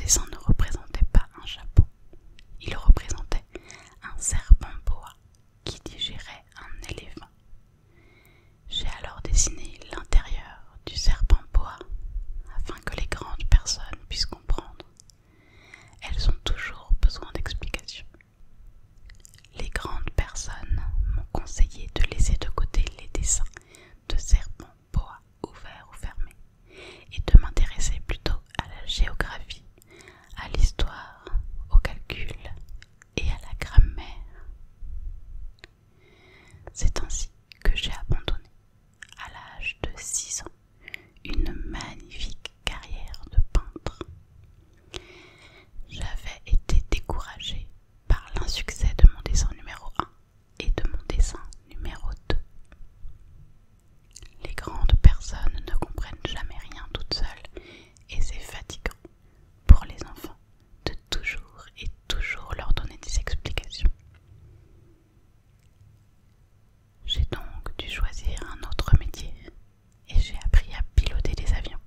dessin ne représentait pas un chapeau, il représentait un serpent boa qui digérait un éléphant. J'ai alors dessiné l'intérieur du serpent boa afin que les grandes personnes puissent comprendre. Elles ont toujours besoin d'explications. Les grandes personnes m'ont conseillé de laisser de côté les dessins de serpents boa ouverts ou fermés et de m'intéresser plutôt à la géographie, à l'histoire, au calcul et à la grammaire. C'est ainsi que j'ai abandonné, à l'âge de 6 ans, une magnifique carrière de peintre. J'avais été découragée par l'insuccès de mon dessin numéro 1 et de mon dessin numéro 2. Les grandes personnes ne comprennent jamais rien toutes seules et c'est fatigant pour les enfants de toujours et toujours leur donner des explications. J'ai donc dû choisir un autre métier et j'ai appris à piloter des avions.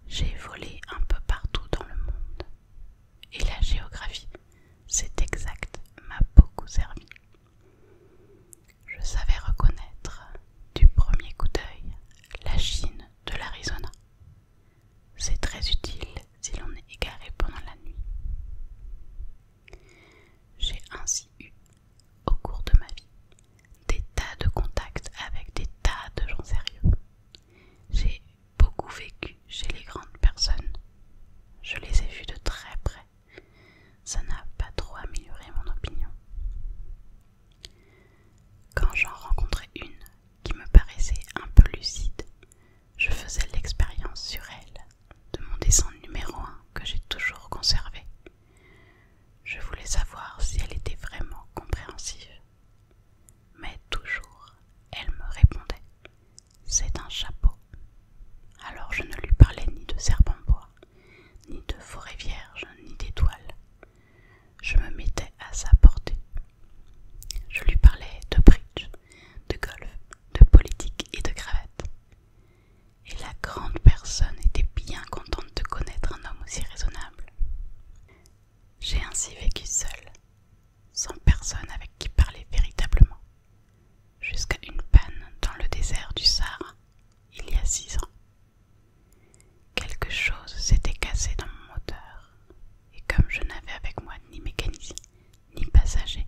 J'ai volé un peu partout dans le monde et la géographie, c'est exact, m'a beaucoup servi. Je savais reconnaître du premier coup d'œil la Chine de l'Arizona. C'est très utile si l'on est égaré pendant la nuit. J'ai ainsi eu, au cours de ma vie, des tas de contacts avec des tas de gens sérieux. J'ai beaucoup vécu chez les grandes personnes. Je les ai vus de très près. Ça n'a pas trop amélioré mon opinion. Quand j'en rencontrais une qui me paraissait un peu lucide, je faisais l'expérience sur elle de mon dessin numéro 1 que j'ai toujours conservé. Je voulais savoir si elle était vraiment compréhensive. Mais toujours, elle me répondait « C'est un chapeau ». Alors je ne lui parlais ni de serpent bois, ni de forêt vierge, ni d'étoiles. Je me mettais à sa portée. Je lui parlais de bridge, de golf, de politique et de cravate. Et la grande personne était bien contente de connaître un homme aussi raisonnable. J'ai ainsi vécu seule, sans personne avec qui parler véritablement, jusqu'à une panne dans le désert du Sahara, il y a 6 ans. Quelque chose s'était cassé dans mon moteur, et comme je n'avais avec moi ni mécanicien, ni passager,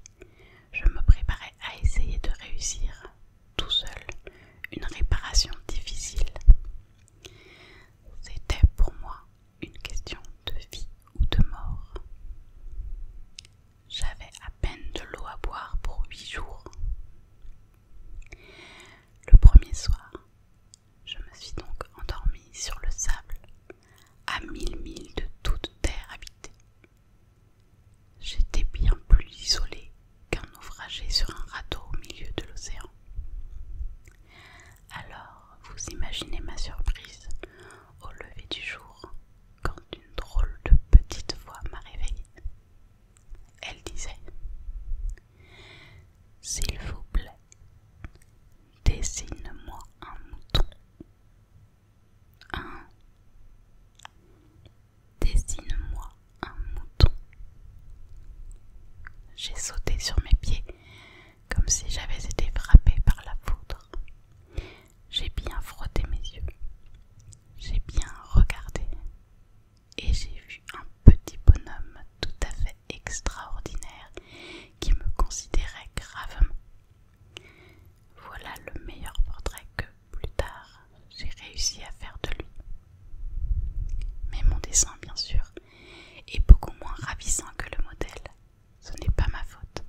je me préparais à essayer de réussir, tout seul, une réparation difficile. C'était pour moi une question de vie ou de mort. J'avais à peine de l'eau à boire pour 8 jours. Le premier soir, je me suis donc endormie sur le sable, à 1000 milles de toute terre habitée. J'étais bien plus isolée qu'un naufragé sur un radeau au milieu de l'océan. Alors, vous imaginez ma surprise au lever du jour, quand une drôle de petite voix m'a réveillée. Elle disait « S'il vous plaît, dessine-moi un mouton. Dessine-moi un mouton. » J'ai sauté sur mes pieds comme si j'avais été frappée par la foudre. J'ai bien frotté mes yeux. J'ai bien regardé. Et j'ai vu un petit bonhomme tout à fait extraordinaire qui me considérait gravement. Voilà le meilleur portrait que, plus tard, j'ai réussi à faire de lui. Mais mon dessin, bien sûr, est beaucoup moins ravissant que le modèle. Ce n'est pas ma faute.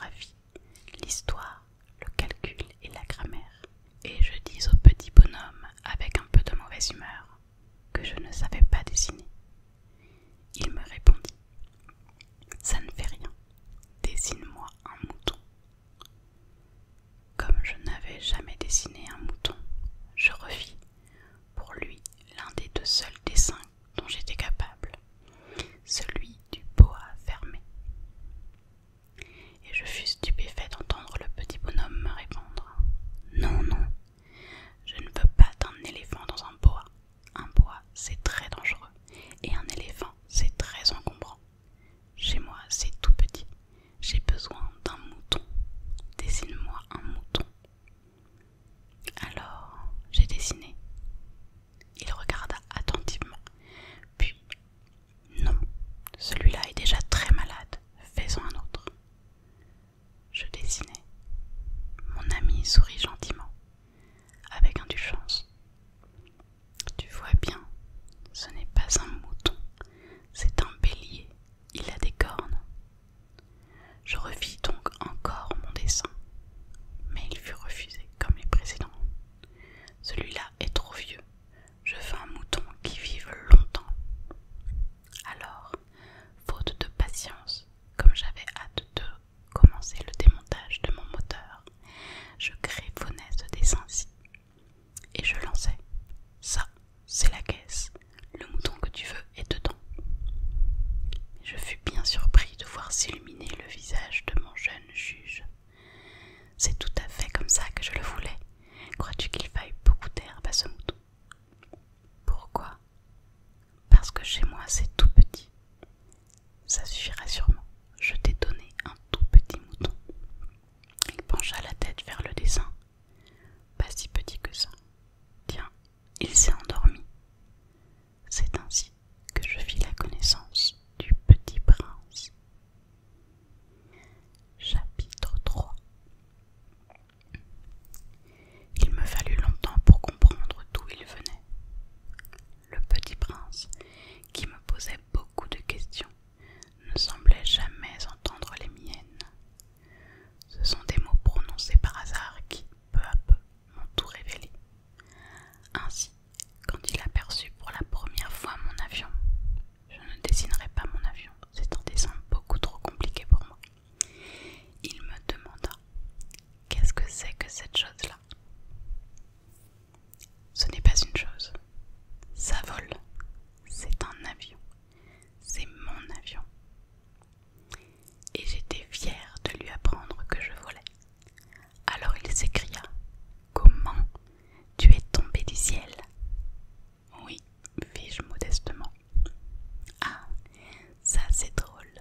géographie, l'histoire, le calcul et la grammaire. Et je dis au petit bonhomme, avec un peu de mauvaise humeur, que je ne savais pas dessiner. Il me répondit: ça ne fait rien, dessine-moi un mouton. Comme je n'avais jamais dessiné un mouton, je refis pour lui l'un des deux seuls dessins dont j'étais capable, celui du boa fermé. Et je fus stupéfait d'entendre le petit bonhomme me répondre: non, non, je ne veux pas d'un éléphant dans un boa. Un boa, c'est très dangereux, et un éléphant, c'est très encombrant. Chez moi, c'est tout petit. J'ai besoin d'un mouton. Dessine-moi un mouton. Alors, j'ai dessiné. Il regarda attentivement. Puis, non, celui-là est déjà très malade. Fais-en un autre. Je dessinai. Mon ami sourit gentiment, avec indulgence. Tu vois bien, ce n'est pas un mouton, c'est un bélier. Il a des cornes. Je refis donc encore mon dessin, mais il fut refusé comme les précédents. Celui-là est trop vieux. Je veux un mouton qui vive longtemps. Alors, faute de patience, comme j'avais hâte de commencer le démontage de mon moteur, je griffonnais ce dessin-ci et je lançais. Ça, c'est la caisse. Le mouton que tu veux est dedans. Mais je fus bien surpris de voir s'illuminer le visage de mon jeune juge. C'est tout à fait comme ça que je le voulais. Crois-tu qu'il faille beaucoup d'herbe à ce mouton? Pourquoi? Parce que chez moi c'est tout petit. Ça suffira sûrement. Je t'ai donné un tout petit mouton. Il pencha la tête vers le dessin. Pas si petit que ça. Tiens, il s'est endormi. C'est ainsi que je fis la connaissance du petit prince. Chapitre 3. Il me fallut longtemps pour comprendre d'où il venait. Le petit prince, qui me posait beaucoup de questions, ne semblait jamais entendre les miennes. Ce sont des mots prononcés par hasard qui, peu à peu, m'ont tout révélé. Ainsi, quand il aperçut pour la première fois mon avion, je ne dessinerai pas mon avion, c'est un dessin beaucoup trop compliqué pour moi. Il me demanda: qu'est-ce que c'est que cette chose-là? Ce n'est pas une chose, ça vole, c'est un avion, c'est mon avion. Et j'étais fière de lui apprendre que je volais. Alors il s'écria: comment? Tu es tombé du ciel? Oui, fis-je modestement. Ah, ça c'est drôle.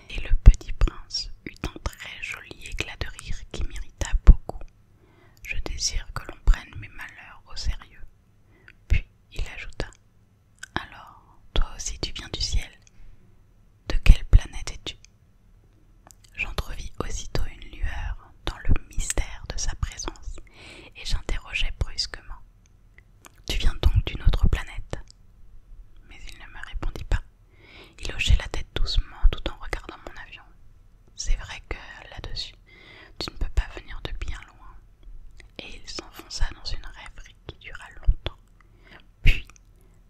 Et le petit prince eut un très joli éclat de rire qui m'irrita beaucoup. Je désire que l'on prenne mes malheurs au sérieux. Puis il ajouta: alors, toi aussi tu viens du ciel? De quelle planète es-tu? J'entrevis aussitôt une lueur dans le mystère de sa présence, et j'interrogeai brusquement: tu viens donc d'une autre planète? Mais il ne me répondit pas. Il hochait la tête doucement tout en regardant mon avion. C'est vrai que, là-dessus, tu ne peux pas venir de bien loin. Et il s'enfonça dans une rêverie qui dura longtemps. Puis,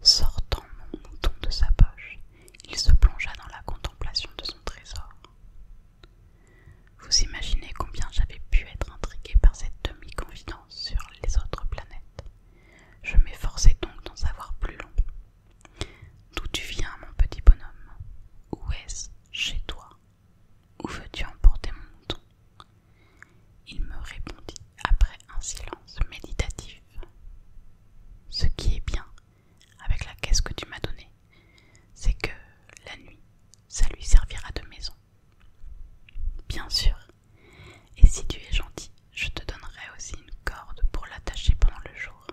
sortant mon mouton de sa poche, il se plongea dans la contemplation de son trésor. Vous imaginez combien j'avais pu être intriguée par cette demi-confidence sur les autres planètes. Je m'efforçai donc d'en savoir plus long. D'où tu viens, mon petit bonhomme? Où est-ce chez toi? Où veux-tu emporter mon mouton? Il me répondit après un silence méditatif: ce qui est bien avec la caisse que tu m'as donnée, c'est que la nuit, ça lui servira de maison. Bien sûr, et si tu es gentil, je te donnerai aussi une corde pour l'attacher pendant le jour,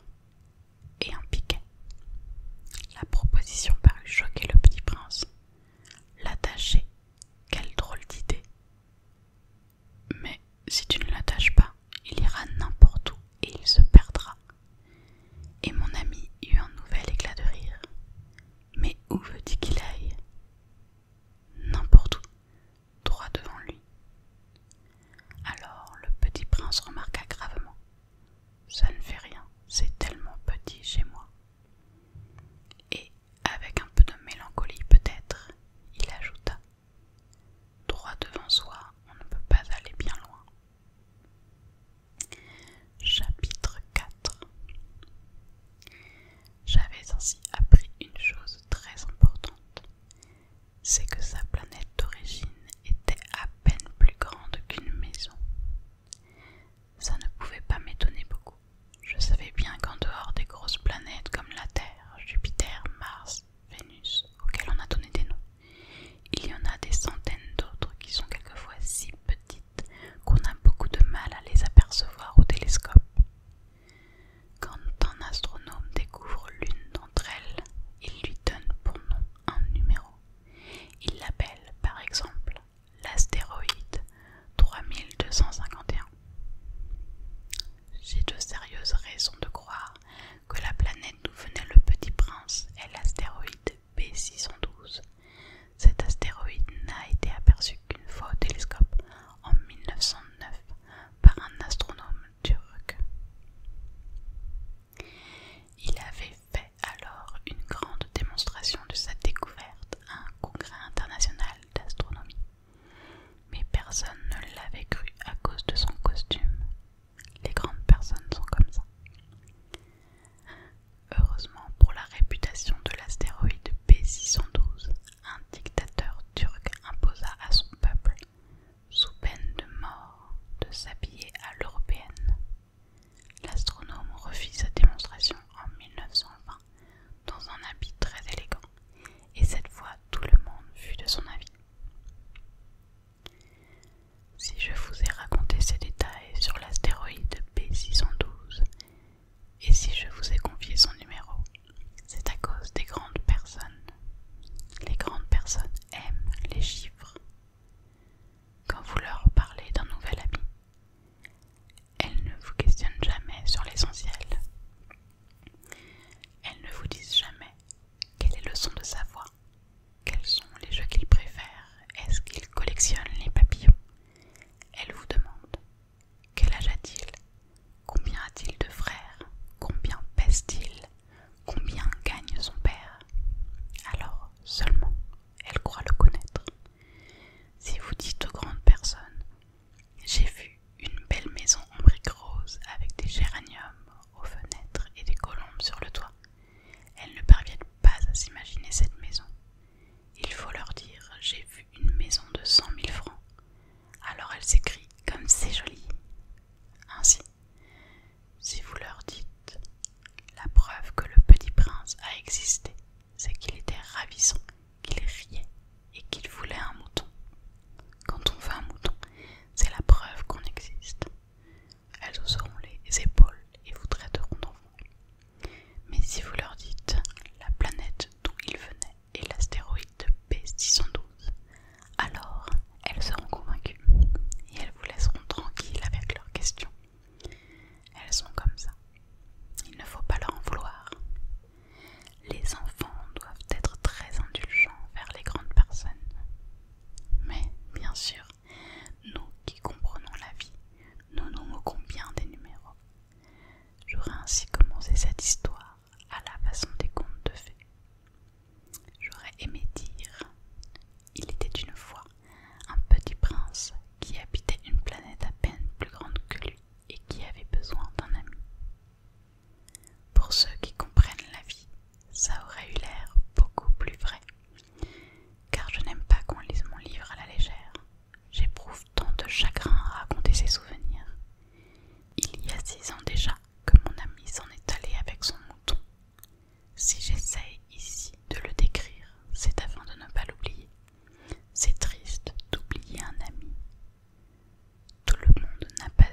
et un piquet. La proposition parut choquer le petit prince. L'attacher, quelle drôle d'idée! Mais si tu ne l'attaches pas, il ira n'importe où et il se perdra. Et mon ami eut un nouvel éclat de rire. Mais où veux-tu qu'il aille? N'importe où, droit devant lui.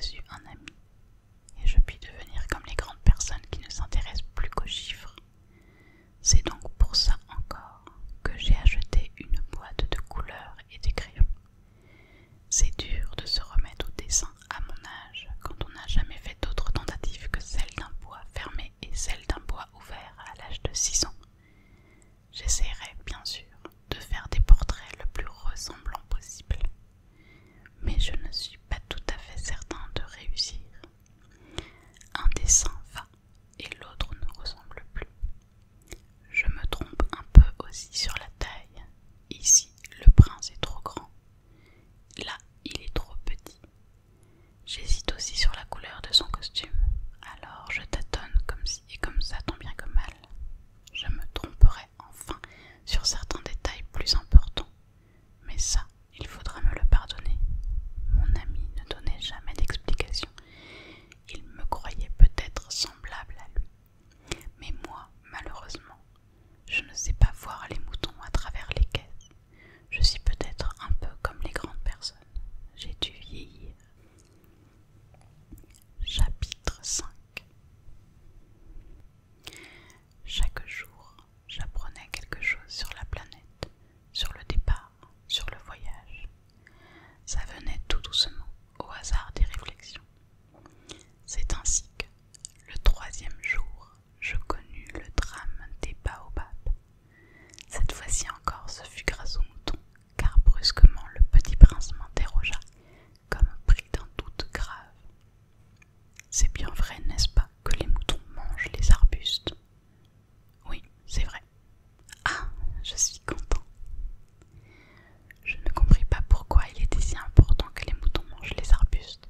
suis un ami, et je puis devenir comme les grandes personnes qui ne s'intéressent plus qu'aux chiffres. C'est donc pour ça encore que j'ai acheté une boîte de couleurs et des crayons. C'est dur de se remettre au dessin à mon âge quand on n'a jamais fait d'autres tentatives que celle d'un bois fermé et celle d'un bois ouvert à l'âge de 6 ans. J'essaierai bien sûr de faire des portraits le plus ressemblants possible, mais je ne suis pas tout à fait certain de réussir. Un dessin va et l'autre ne ressemble plus. Je me trompe un peu aussi sur la taille. Ici, le prince est trop grand. Là, il est trop petit. J'hésite aussi sur la couleur de son costume. Alors je tâtonne comme ci et comme ça, tant bien que mal. Je me tromperai enfin sur certains détails plus importants. Mais ça, il faudra me le pardonner. Mon ami ne donnait jamais d'explication. Il me croyait peut-être semblable à lui. Mais moi, malheureusement, je ne sais pas voir les moutons à travers les caisses. Je suis peut-être un peu comme les grandes personnes. J'ai dû vieillir. Chapitre 5. Chaque jour, j'apprenais quelque chose sur la planète, sur le départ, sur le voyage. Ça venait tout doucement, au hasard des réflexions. C'est ainsi que, le 3e jour, je connus le drame des baobabs. Cette fois-ci encore, ce fut grâce aux moutons, car brusquement le petit prince m'interrogea, comme pris d'un doute grave. C'est bien vrai, n'est-ce pas, que les moutons mangent les arbustes? Oui, c'est vrai. Ah, je suis content. Je ne compris pas pourquoi il était si important que les moutons mangent les arbustes.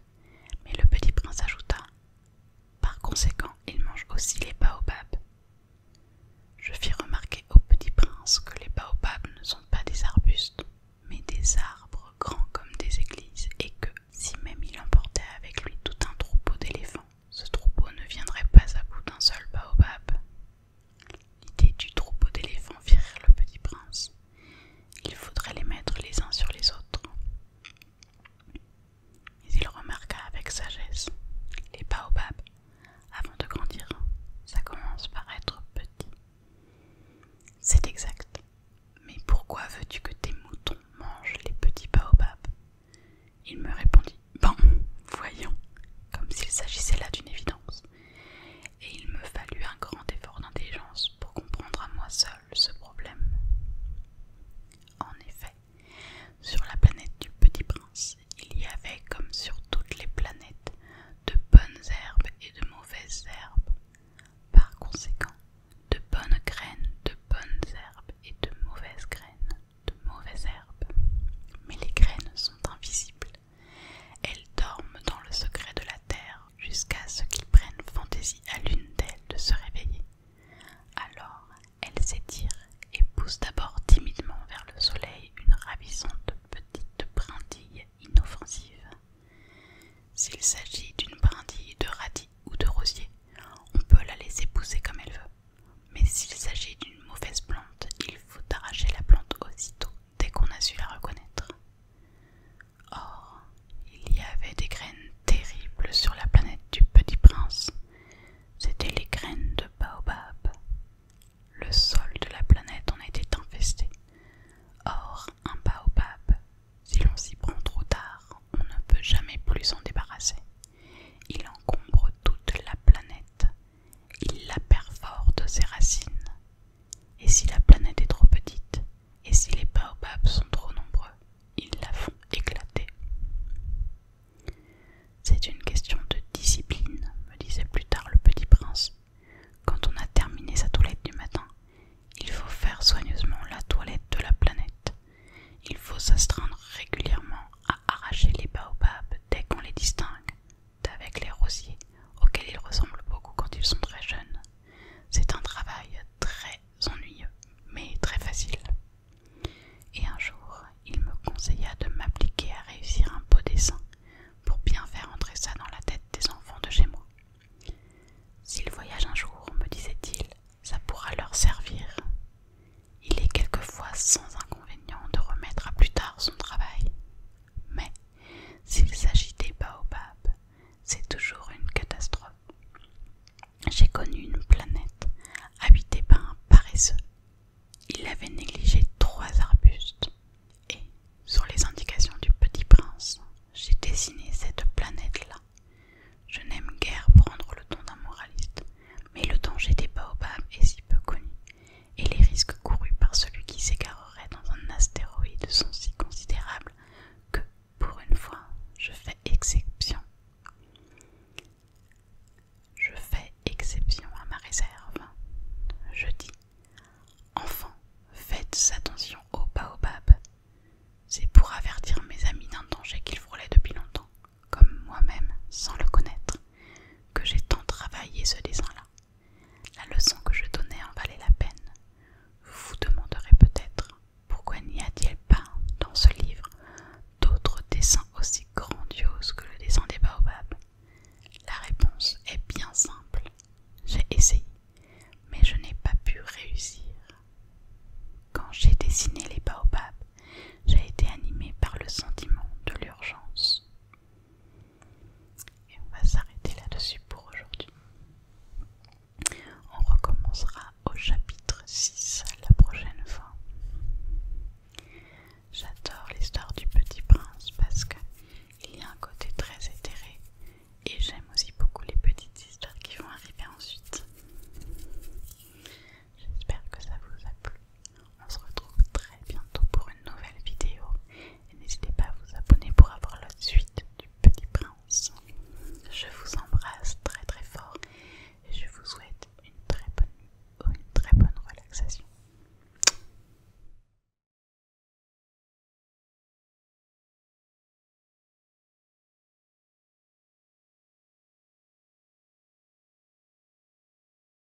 relaxation.